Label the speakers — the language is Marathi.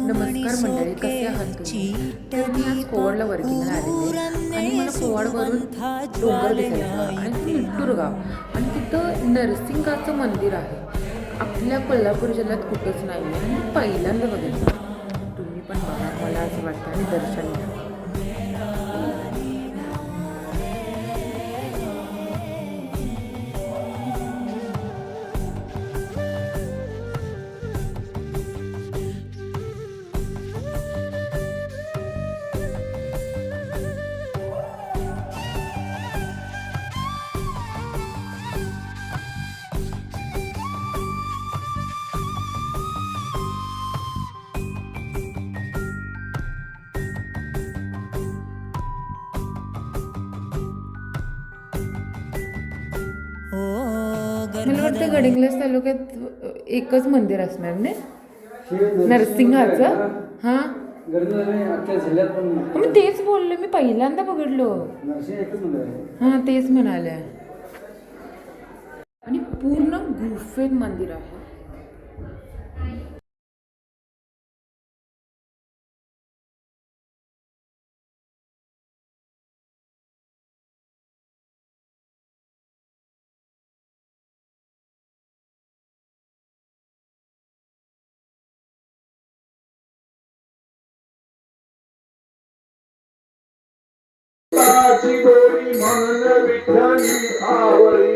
Speaker 1: नमस्कार मंडळी, कसे आहात तुम्ही? तर मी आज कोवाडला वर्किंगला आलेले आणि मला कोवाडवरून डोंगर दिसायचा आणि ते निट्टूर गाव आणि तिथं नरसिंगाचं मंदिर आहे. आपल्या कोल्हापूर जिल्ह्यात कुठंच नाही आहे आणि मी पहिल्यांदा बघितलं. तुम्ही पण बघा, मला असं वाटतं आणि दर्शन घ्या. मला वाटतं गडिंग्लज तालुक्यात एकच मंदिर असणार ना, नरसिंहाचं. हां, मी तेच बोललो, मी पहिल्यांदा बघितलो. हां, तेच म्हणाले. आणि पूर्ण गुफेत मंदिर आहे. गोरी म्हणून विठ्ठली आवळी